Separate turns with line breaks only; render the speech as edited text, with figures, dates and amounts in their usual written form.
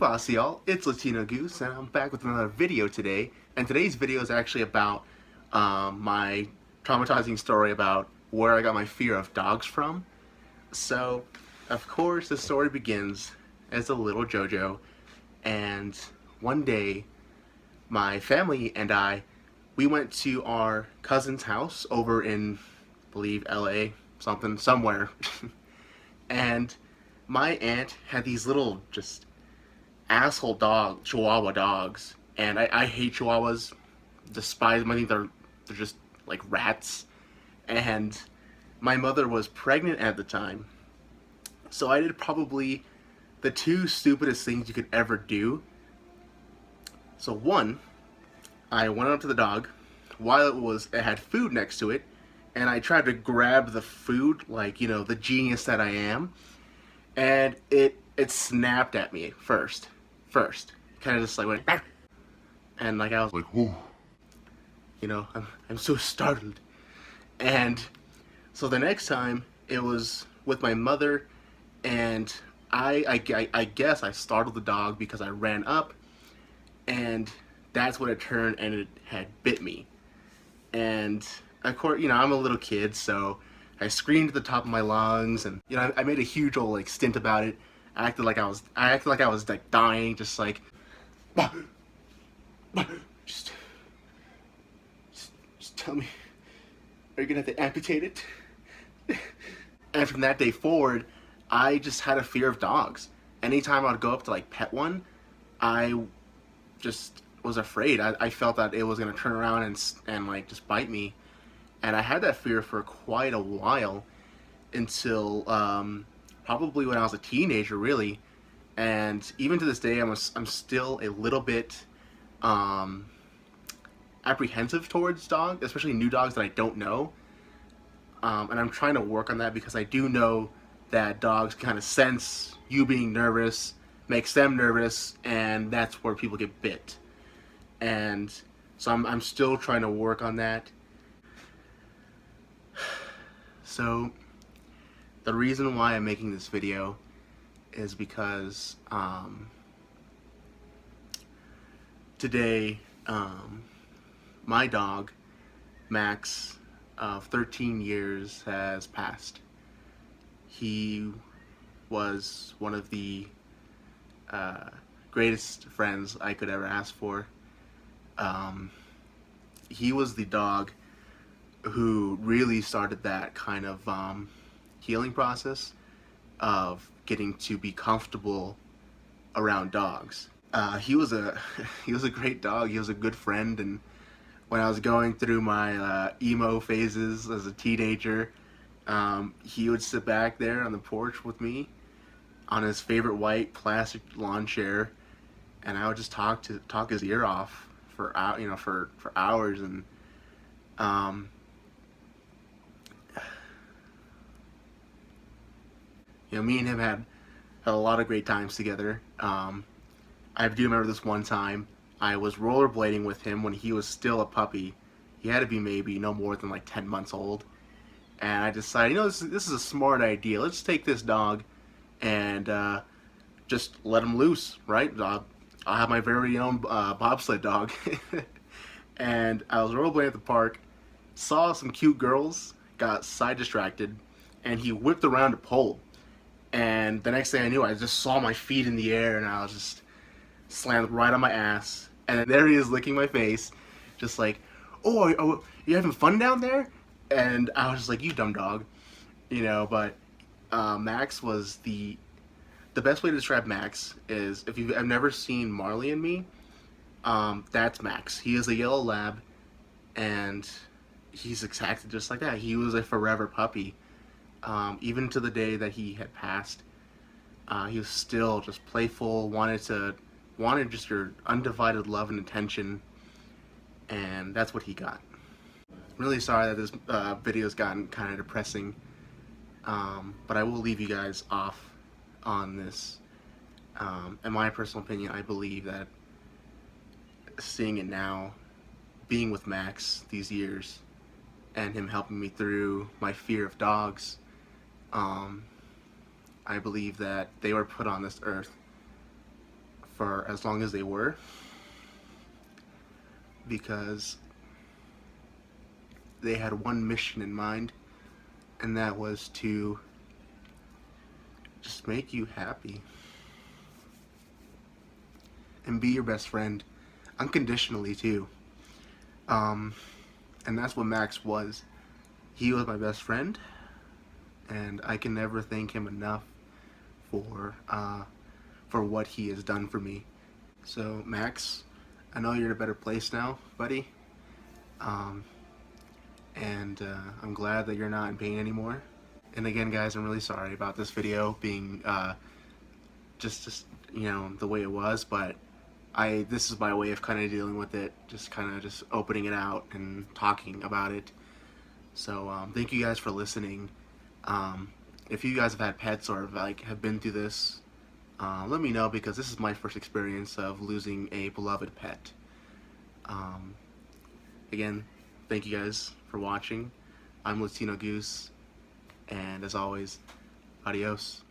boss, y'all? It's Latino Goose, and I'm back with another video today. And today's video is actually about my traumatizing story about where I got my fear of dogs from. So, of course, the story begins as a little JoJo, and one day, my family and we went to our cousin's house over in, I believe, LA, somewhere. And my aunt had these little, just asshole Chihuahua dogs, and I hate Chihuahuas, despise them. I think they're just like rats. And my mother was pregnant at the time, so I did probably the two stupidest things you could ever do. So one, I went up to the dog while it had food next to it, and I tried to grab the food like, you know, the genius that I am, and it snapped at me first, kind of just like went, and like I was like, whoo, you know, I'm so startled. And so the next time it was with my mother, and I guess I startled the dog because I ran up, and that's when it turned and it had bit me. And of course, you know, I'm a little kid, so I screamed at the top of my lungs, and you know, I made a huge old like stint about it. I acted like I was like dying, just like, just, just tell me, are you gonna have to amputate it? And from that day forward, I just had a fear of dogs. Anytime I'd go up to like pet one, I just was afraid. I felt that it was gonna turn around and like just bite me, and I had that fear for quite a while until probably when I was a teenager, really. And even to this day, I'm still a little bit apprehensive towards dogs, especially new dogs that I don't know. And I'm trying to work on that because I do know that dogs kind of sense you being nervous, makes them nervous, and that's where people get bit. And so I'm still trying to work on that. So the reason why I'm making this video is because today my dog Max of 13 years has passed. He was one of the greatest friends I could ever ask for. He was the dog who really started that kind of healing process of getting to be comfortable around dogs. He was a he was a great dog. He was a good friend, and when I was going through my emo phases as a teenager, he would sit back there on the porch with me on his favorite white plastic lawn chair, and I would just talk his ear off for hours. And you know, me and him had a lot of great times together. I do remember this one time I was rollerblading with him when he was still a puppy. He had to be maybe no more than like 10 months old. And I decided, you know, this is a smart idea. Let's take this dog and just let him loose, right? I'll have my very own bobsled dog. And I was rollerblading at the park, saw some cute girls, got side distracted, and he whipped around to pull. And the next thing I knew, I just saw my feet in the air, and I was just slammed right on my ass. And then there he is licking my face, just like, oh, you having fun down there? And I was just like, you dumb dog, you know. But Max was the best way to describe Max is, if you've never seen Marley and Me, that's Max. He is a yellow lab, and he's exactly just like that. He was a forever puppy. Even to the day that he had passed, he was still just playful, wanted just your undivided love and attention, and that's what he got. I'm really sorry that this video's gotten kind of depressing, but I will leave you guys off on this. In my personal opinion, I believe that seeing it now, being with Max these years, and him helping me through my fear of dogs, I believe that they were put on this earth for as long as they were, because they had one mission in mind, and that was to just make you happy and be your best friend unconditionally too. And that's what Max was. He was my best friend, and I can never thank him enough for what he has done for me. So Max, I know you're in a better place now, buddy. And I'm glad that you're not in pain anymore. And again, guys, I'm really sorry about this video being just the way it was, but this is my way of kind of dealing with it, just opening it out and talking about it. So thank you guys for listening. If you guys have had pets or have been through this, let me know, because this is my first experience of losing a beloved pet. Again, thank you guys for watching. I'm Latino Goose, and as always, adios.